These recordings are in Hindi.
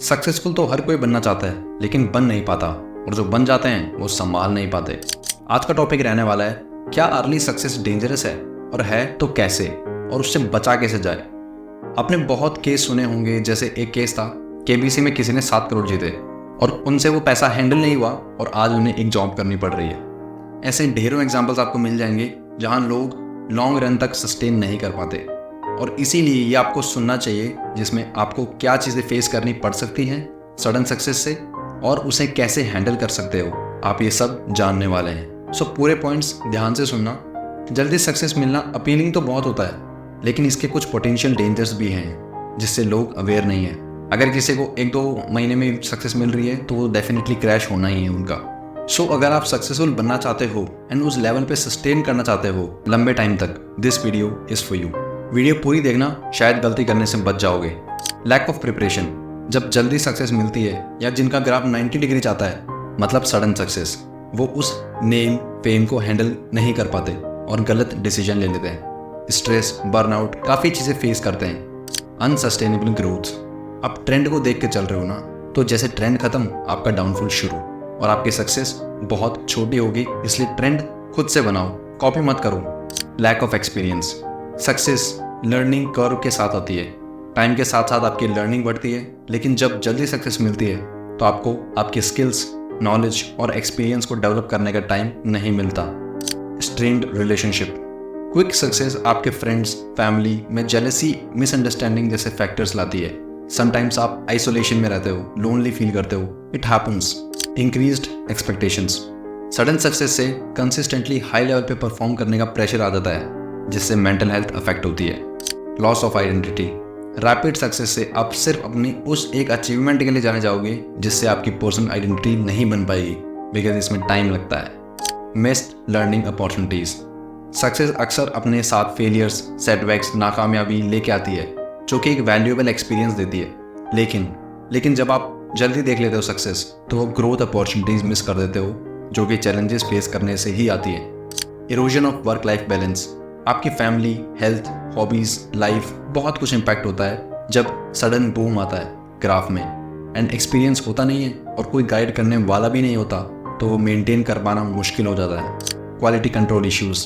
सक्सेसफुल तो हर कोई बनना चाहता है लेकिन बन नहीं पाता, और जो बन जाते हैं वो संभाल नहीं पाते। आज का टॉपिक रहने वाला है, क्या अर्ली सक्सेस डेंजरस है, और है तो कैसे, और उससे बचा कैसे जाए। आपने बहुत केस सुने होंगे, जैसे एक केस था केबीसी में किसी ने 7 करोड़ जीते और उनसे वो पैसा हैंडल नहीं हुआ और आज उन्हें एक जॉब करनी पड़ रही है। ऐसे ढेरों एग्जाम्पल्स आपको मिल जाएंगे जहां लोग लॉन्ग रन तक सस्टेन नहीं कर पाते, और इसीलिए ये आपको सुनना चाहिए जिसमें आपको क्या चीज़ें फेस करनी पड़ सकती हैं सडन सक्सेस से, और उसे कैसे हैंडल कर सकते हो, आप ये सब जानने वाले हैं। सो पूरे पॉइंट्स ध्यान से सुनना। जल्दी सक्सेस मिलना अपीलिंग तो बहुत होता है, लेकिन इसके कुछ पोटेंशियल डेंजर्स भी हैं जिससे लोग अवेयर नहीं है। अगर किसी को 1-2 महीने में सक्सेस मिल रही है तो वो डेफिनेटली क्रैश होना ही है उनका। सो अगर आप सक्सेसफुल बनना चाहते हो एंड उस लेवल पे सस्टेन करना चाहते हो लंबे टाइम तक, this video is for you. Video पूरी देखना, शायद गलती करने से बच जाओगे। लैक ऑफ प्रिपरेशन, जब जल्दी सक्सेस मिलती है या जिनका ग्राफ 90 डिग्री जाता है, मतलब सडन सक्सेस, वो उस नेम फेम को हैंडल नहीं कर पाते और गलत डिसीजन ले लेते हैं। स्ट्रेस, बर्नआउट, काफ़ी चीज़ें फेस करते हैं। अनसस्टेनेबल ग्रोथ, आप ट्रेंड को देख के चल रहे हो ना, तो जैसे ट्रेंड खत्म आपका डाउनफॉल शुरू, और आपकी सक्सेस बहुत छोटी होगी। इसलिए ट्रेंड खुद से बनाओ, कॉपी मत करो। Lack of experience, success learning curve के साथ आती है। टाइम के साथ साथ आपकी लर्निंग बढ़ती है, लेकिन जब जल्दी सक्सेस मिलती है तो आपको आपकी स्किल्स, नॉलेज और एक्सपीरियंस को डेवलप करने का टाइम नहीं मिलता। स्ट्रेन्ड रिलेशनशिप, क्विक सक्सेस आपके फ्रेंड्स, फैमिली में जेलसी, मिसअंडरस्टैंडिंग जैसे फैक्टर्स लाती है। समटाइम्स आप आइसोलेशन में रहते हो, लोनली फील करते हो, it happens. Increased expectations, sudden success से कंसिस्टेंटली हाई लेवल पे परफॉर्म करने का प्रेशर आ जाता है, जिससे मेंटल हेल्थ अफेक्ट होती है। Loss of identity, rapid success से आप सिर्फ अपनी उस एक अचीवमेंट के लिए जाने जाओगे जिससे आपकी पर्सनल आइडेंटिटी नहीं बन पाएगी, बिकॉज इसमें टाइम लगता है। मिस्ड लर्निंग अपॉर्चुनिटीज, सक्सेस अक्सर अपने साथ फेलियर्स, सेटबैक्स, नाकामयाबी लेके आती है, जो कि एक वैल्यूएबल एक्सपीरियंस देती है। लेकिन जब आप जल्दी देख लेते हो सक्सेस, तो वो ग्रोथ अपॉर्चुनिटीज मिस कर देते हो, जो कि चैलेंजेस फेस करने से ही आती है। Erosion of work life balance, आपकी फैमिली, हेल्थ, हॉबीज, लाइफ, बहुत कुछ इम्पैक्ट होता है जब सडन बूम आता है ग्राफ में, एंड एक्सपीरियंस होता नहीं है और कोई गाइड करने वाला भी नहीं होता, तो वो मेंटेन कर पाना मुश्किल हो जाता है। क्वालिटी कंट्रोल इश्यूज,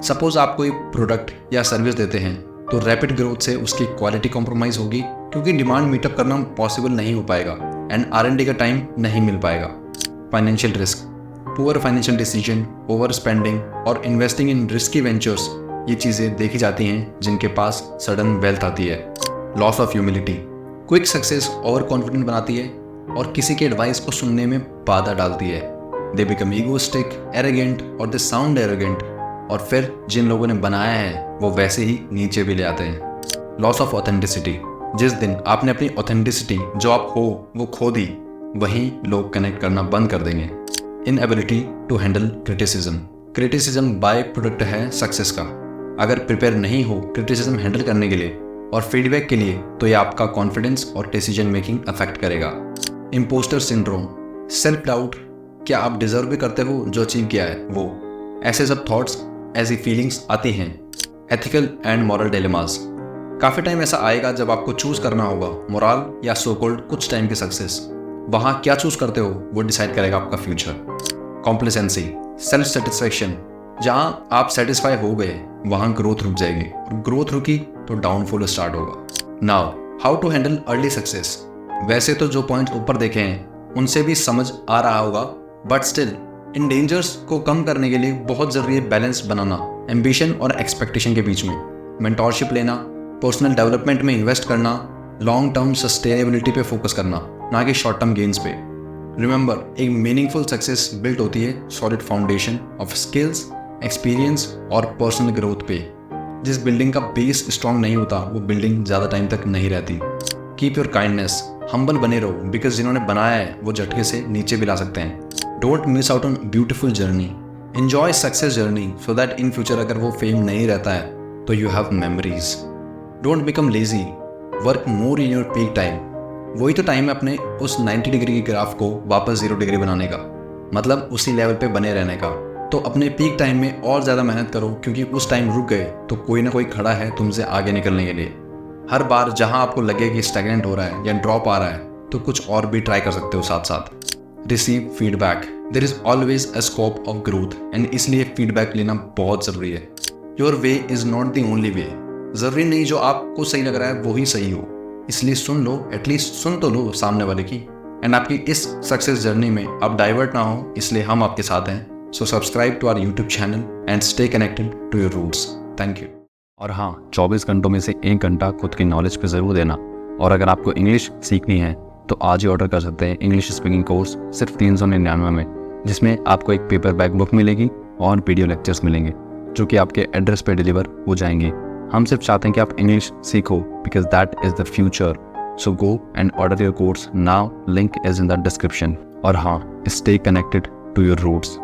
सपोज आप कोई प्रोडक्ट या सर्विस देते हैं तो रैपिड ग्रोथ से उसकी क्वालिटी कॉम्प्रोमाइज होगी, क्योंकि डिमांड मीटअप करना पॉसिबल नहीं हो पाएगा एंड R&D का टाइम नहीं मिल पाएगा। Financial risk, poor financial decision, over spending और इन्वेस्टिंग इन रिस्की वेंचर्स, ये चीज़ें देखी जाती हैं जिनके पास सडन वेल्थ आती है। Loss of humility, quick success over confident बनाती है और किसी के एडवाइस को सुनने में बाधा डालती है। दे बिकम ईगोइस्टिक, एरोगेंट और दे साउंड एरोगेंट, और फिर जिन लोगों ने बनाया है वो वैसे ही नीचे भी ले आते हैं। लॉस ऑफ ऑथेंटिसिटी, जिस दिन आपने अपनी ऑथेंटिसिटी जो आप हो वो खो दी, वहीं लोग कनेक्ट करना बंद कर देंगे। Inability to handle criticism byproduct है सक्सेस का। अगर प्रिपेयर नहीं हो क्रिटिसिज्म हैंडल करने के लिए और फीडबैक के लिए, तो ये आपका कॉन्फिडेंस और डिसीजन मेकिंग अफेक्ट करेगा। इम्पोस्टर सिंड्रोम, सेल्फ डाउट, क्या आप डिजर्व भी करते हो जो अचीव किया है वो, ऐसे सब थॉट्स, ऐसी फीलिंग्स आती हैं। एथिकल एंड मॉरल डिलेमास, काफ़ी टाइम ऐसा आएगा जब आपको चूज करना होगा मोरल या सो कॉल्ड कुछ टाइम की सक्सेस। वहाँ क्या चूज करते हो वो डिसाइड करेगा आपका फ्यूचर। कॉम्प्लेसेंसी, सेल्फ सेटिस्फैक्शन, जहाँ आप सेटिस्फाई हो गए वहाँ ग्रोथ रुक जाएगी, और ग्रोथ रुकी तो डाउनफॉल स्टार्ट होगा। Now how to handle early success, वैसे तो जो पॉइंट्स ऊपर देखे हैं उनसे भी समझ आ रहा होगा, बट स्टिल इन डेंजर्स को कम करने के लिए बहुत ज़रूरी है बैलेंस बनाना एम्बिशन और एक्सपेक्टेशन के बीच में। मेंटोरशिप लेना, पर्सनल डेवलपमेंट में इन्वेस्ट करना, लॉन्ग टर्म सस्टेनेबिलिटी पे फोकस करना, ना कि शॉर्ट टर्म गेन्स पे। रिमेंबर, एक मीनिंगफुल सक्सेस बिल्ट होती है solid foundation of skills, experience और पर्सनल ग्रोथ पे। जिस बिल्डिंग का बेस स्ट्रांग नहीं होता वो बिल्डिंग ज़्यादा टाइम तक नहीं रहती। कीप योर काइंडनेस, हम्बल बने रहो, बिकॉज जिन्होंने बनाया है वो झटके से नीचे भी ला सकते हैं। Don't miss out on beautiful journey, enjoy success journey, so that in future अगर वो फेम नहीं रहता है तो you have memories. Don't become lazy, work more in your peak time. वही तो टाइम है अपने उस 90 डिग्री के ग्राफ को वापस 0 डिग्री बनाने का, मतलब उसी लेवल पे बने रहने का। तो अपने पीक टाइम में और ज़्यादा मेहनत करो, क्योंकि उस टाइम रुक गए तो कोई ना कोई खड़ा है तुमसे आगे निकलने के लिए। हर बार जहां आपको लगे कि स्टैग्नेंट हो रहा है या ड्रॉप आ रहा है, तो कुछ और भी ट्राई कर सकते हो साथ साथ। Receive feedback, there is always a scope of growth, and इसलिए फीडबैक लेना बहुत ज़रूरी है। Your way is not the only way, ज़रूरी नहीं जो आपको सही लग रहा है वो ही सही हो, इसलिए सुन लो, एटलीस्ट सुन तो लो सामने वाले की। एंड आपकी इस सक्सेस जर्नी में आप डाइवर्ट ना हो, इसलिए हम आपके साथ हैं। So subscribe to our YouTube channel and stay connected to your roots. Thank you. और हाँ, 24 घंटों में से 1 घंटा खुद की नॉलेज पे ज़रूर देना। और अगर आपको इंग्लिश सीखनी है तो आज ही ऑर्डर कर सकते हैं इंग्लिश स्पीकिंग कोर्स सिर्फ 399 में, जिसमें आपको एक पेपर बैक बुक मिलेगी और वीडियो लेक्चर्स मिलेंगे जो कि आपके एड्रेस पे डिलीवर हो जाएंगे। हम सिर्फ चाहते हैं कि आप इंग्लिश सीखो, because that is the future. So go and order your course now, link is in the description. और हाँ, stay connected to your roots.